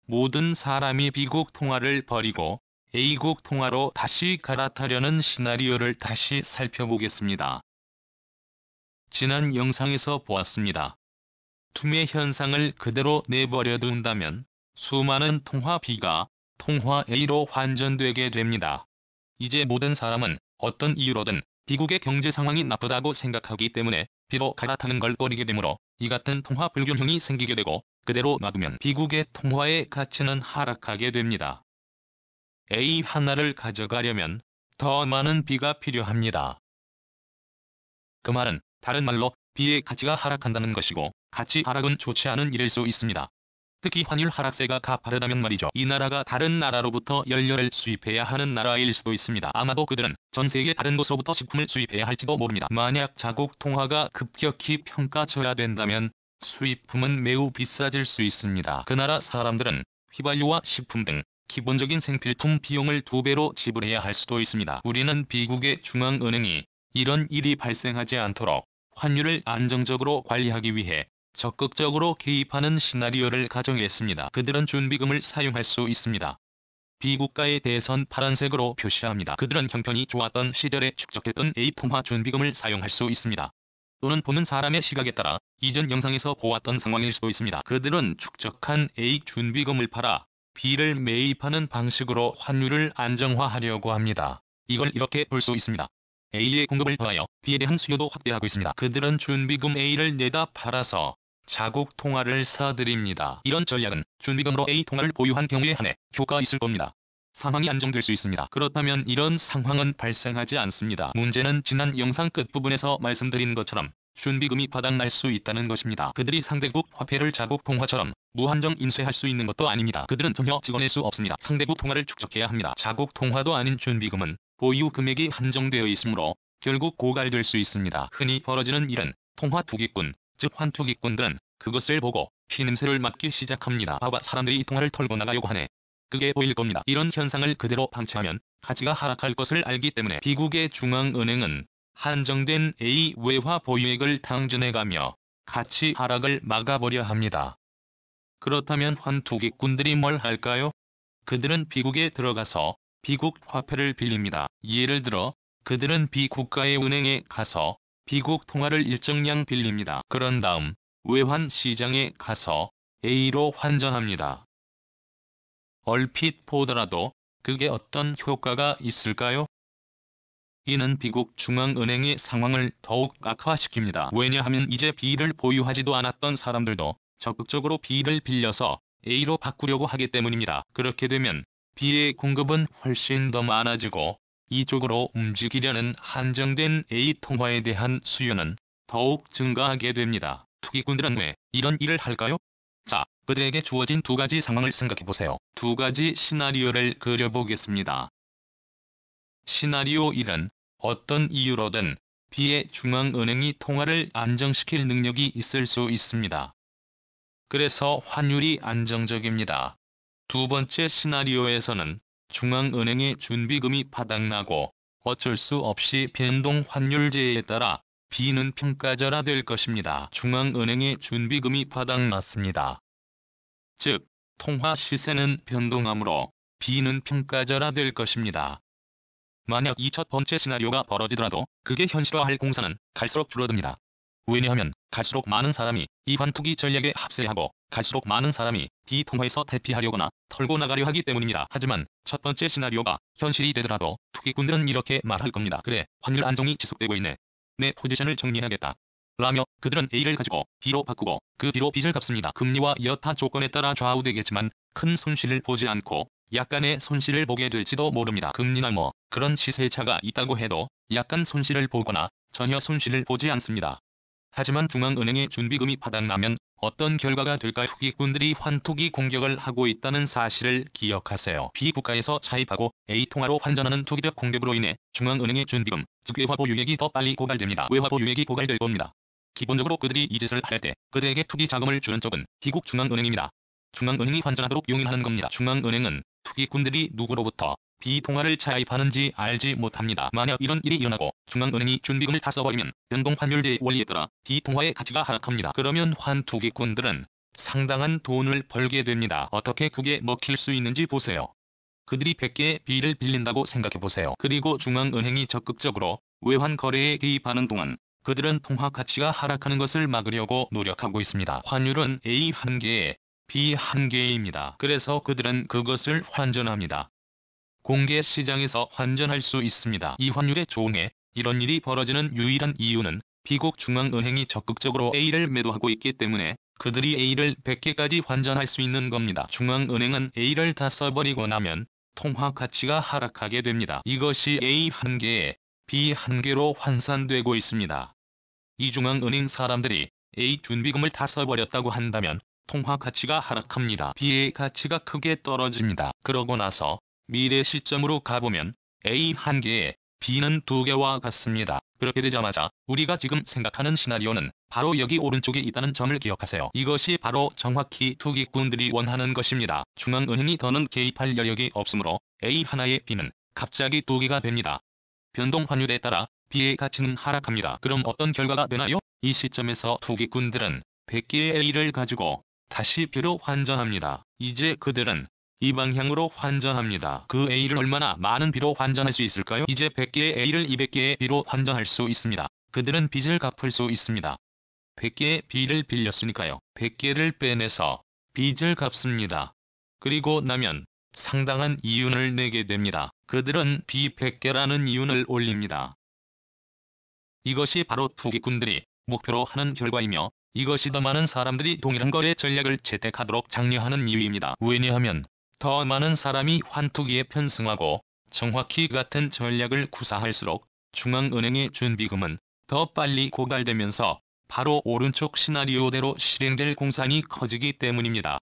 모든 사람이 B국 통화를 버리고 A국 통화로 다시 갈아타려는 시나리오를 다시 살펴보겠습니다. 지난 영상에서 보았습니다. 투매 현상을 그대로 내버려 둔다면 수많은 통화 B가 통화 A로 환전되게 됩니다. 이제 모든 사람은 어떤 이유로든 B국의 경제 상황이 나쁘다고 생각하기 때문에 B로 갈아타는 걸 꺼리게 되므로 이 같은 통화 불균형이 생기게 되고, 그대로 놔두면 B국의 통화의 가치는 하락하게 됩니다. A 하나를 가져가려면 더 많은 B가 필요합니다. 그 말은 다른 말로 B의 가치가 하락한다는 것이고, 가치 하락은 좋지 않은 일일 수 있습니다. 특히 환율 하락세가 가파르다면 말이죠. 이 나라가 다른 나라로부터 연료를 수입해야 하는 나라일 수도 있습니다. 아마도 그들은 전 세계 다른 곳으로부터 식품을 수입해야 할지도 모릅니다. 만약 자국 통화가 급격히 평가져야 된다면 수입품은 매우 비싸질 수 있습니다. 그 나라 사람들은 휘발유와 식품 등 기본적인 생필품 비용을 2배로 지불해야 할 수도 있습니다. 우리는 B국의 중앙은행이 이런 일이 발생하지 않도록 환율을 안정적으로 관리하기 위해 적극적으로 개입하는 시나리오를 가정했습니다. 그들은 준비금을 사용할 수 있습니다. B국가에 대해선 파란색으로 표시합니다. 그들은 형편이 좋았던 시절에 축적했던 A통화 준비금을 사용할 수 있습니다. 또는 보는 사람의 시각에 따라 이전 영상에서 보았던 상황일 수도 있습니다. 그들은 축적한 A 준비금을 팔아 B를 매입하는 방식으로 환율을 안정화하려고 합니다. 이걸 이렇게 볼 수 있습니다. A의 공급을 더하여 B에 대한 수요도 확대하고 있습니다. 그들은 준비금 A를 내다 팔아서 자국 통화를 사들입니다. 이런 전략은 준비금으로 A 통화를 보유한 경우에 한해 효과가 있을 겁니다. 상황이 안정될 수 있습니다. 그렇다면 이런 상황은 발생하지 않습니다. 문제는 지난 영상 끝부분에서 말씀드린 것처럼 준비금이 바닥날 수 있다는 것입니다. 그들이 상대국 화폐를 자국 통화처럼 무한정 인쇄할 수 있는 것도 아닙니다. 그들은 전혀 찍어낼 수 없습니다. 상대국 통화를 축적해야 합니다. 자국 통화도 아닌 준비금은 보유 금액이 한정되어 있으므로 결국 고갈될 수 있습니다. 흔히 벌어지는 일은 통화 투기꾼, 즉 환투기꾼들은 그것을 보고 피냄새를 맡기 시작합니다. 아와 사람들이 이 통화를 털고 나가려고 하네. 그게 보일 겁니다. 이런 현상을 그대로 방치하면 가치가 하락할 것을 알기 때문에 B국의 중앙은행은 한정된 A 외화 보유액을 당전해가며 가치 하락을 막아보려 합니다. 그렇다면 환투기꾼들이 뭘 할까요? 그들은 B국에 들어가서 B국 화폐를 빌립니다. 예를 들어 그들은 B국가의 은행에 가서 B국 통화를 일정량 빌립니다. 그런 다음 외환 시장에 가서 A로 환전합니다. 얼핏 보더라도 그게 어떤 효과가 있을까요? 이는 B국 중앙은행의 상황을 더욱 악화시킵니다. 왜냐하면 이제 B를 보유하지도 않았던 사람들도 적극적으로 B를 빌려서 A로 바꾸려고 하기 때문입니다. 그렇게 되면 B의 공급은 훨씬 더 많아지고 이쪽으로 움직이려는 한정된 A 통화에 대한 수요는 더욱 증가하게 됩니다. 투기꾼들은 왜 이런 일을 할까요? 자, 그들에게 주어진 2가지 상황을 생각해보세요. 2가지 시나리오를 그려보겠습니다. 시나리오 1은 어떤 이유로든 B의 중앙은행이 통화를 안정시킬 능력이 있을 수 있습니다. 그래서 환율이 안정적입니다. 2번째 시나리오에서는 중앙은행의 준비금이 바닥나고 어쩔 수 없이 변동 환율제에 따라 B는 평가절하될 것입니다. 중앙은행의 준비금이 바닥났습니다. 즉, 통화 시세는 변동하므로 B는 평가절하될 것입니다. 만약 이 첫 번째 시나리오가 벌어지더라도 그게 현실화할 공산은 갈수록 줄어듭니다. 왜냐하면 갈수록 많은 사람이 이 환투기 전략에 합세하고 갈수록 많은 사람이 B 통화에서 대피하려거나 털고 나가려 하기 때문입니다. 하지만 첫 번째 시나리오가 현실이 되더라도 투기꾼들은 이렇게 말할 겁니다. 그래, 환율 안정이 지속되고 있네. 내 포지션을 정리해야겠다. 라며 그들은 A를 가지고 B로 바꾸고 그 B로 빚을 갚습니다. 금리와 여타 조건에 따라 좌우되겠지만 큰 손실을 보지 않고 약간의 손실을 보게 될지도 모릅니다. 금리나 뭐 그런 시세차가 있다고 해도 약간 손실을 보거나 전혀 손실을 보지 않습니다. 하지만 중앙은행의 준비금이 바닥나면 어떤 결과가 될까요? 투기꾼들이 환투기 공격을 하고 있다는 사실을 기억하세요. B국가에서 차입하고 A통화로 환전하는 투기적 공격으로 인해 중앙은행의 준비금, 즉 외화보유액이 더 빨리 고갈됩니다. 외화보유액이 고갈될 겁니다. 기본적으로 그들이 이 짓을 할 때 그들에게 투기 자금을 주는 쪽은 B국 중앙은행입니다. 중앙은행이 환전하도록 용인하는 겁니다. 중앙은행은 투기꾼들이 누구로부터 B통화를 차입하는지 알지 못합니다. 만약 이런 일이 일어나고 중앙은행이 준비금을 다 써버리면 변동환율제의 원리에 따라 B통화의 가치가 하락합니다. 그러면 환투기꾼들은 상당한 돈을 벌게 됩니다. 어떻게 그게 먹힐 수 있는지 보세요. 그들이 100개의 B를 빌린다고 생각해보세요. 그리고 중앙은행이 적극적으로 외환 거래에 개입하는 동안 그들은 통화 가치가 하락하는 것을 막으려고 노력하고 있습니다. 환율은 A 1개에 B 1개입니다. 그래서 그들은 그것을 환전합니다. 공개 시장에서 환전할 수 있습니다. 이 환율의 조응에 이런 일이 벌어지는 유일한 이유는 미국 중앙은행이 적극적으로 A를 매도하고 있기 때문에 그들이 A를 100개까지 환전할 수 있는 겁니다. 중앙은행은 A를 다 써버리고 나면 통화 가치가 하락하게 됩니다. 이것이 A 1개에 B 1개로 환산되고 있습니다. 이 중앙은행 사람들이 A 준비금을 다 써버렸다고 한다면 통화 가치가 하락합니다. B의 가치가 크게 떨어집니다. 그러고 나서 미래 시점으로 가보면 A 1개에 B는 2개와 같습니다. 그렇게 되자마자 우리가 지금 생각하는 시나리오는 바로 여기 오른쪽에 있다는 점을 기억하세요. 이것이 바로 정확히 투기꾼들이 원하는 것입니다. 중앙은행이 더는 개입할 여력이 없으므로 A 하나의 B는 갑자기 2개가 됩니다. 변동 환율에 따라 B의 가치는 하락합니다. 그럼 어떤 결과가 되나요? 이 시점에서 투기꾼들은 100개의 A를 가지고 다시 B로 환전합니다. 이제 그들은 이 방향으로 환전합니다. 그 A를 얼마나 많은 B로 환전할 수 있을까요? 이제 100개의 A를 200개의 B로 환전할 수 있습니다. 그들은 빚을 갚을 수 있습니다. 100개의 B를 빌렸으니까요. 100개를 빼내서 빚을 갚습니다. 그리고 나면 상당한 이윤을 내게 됩니다. 그들은 B 100개라는 이윤을 올립니다. 이것이 바로 투기꾼들이 목표로 하는 결과이며 이것이 더 많은 사람들이 동일한 거래 전략을 채택하도록 장려하는 이유입니다. 왜냐하면 더 많은 사람이 환투기에 편승하고 정확히 같은 전략을 구사할수록 중앙은행의 준비금은 더 빨리 고갈되면서 바로 오른쪽 시나리오대로 실행될 공산이 커지기 때문입니다.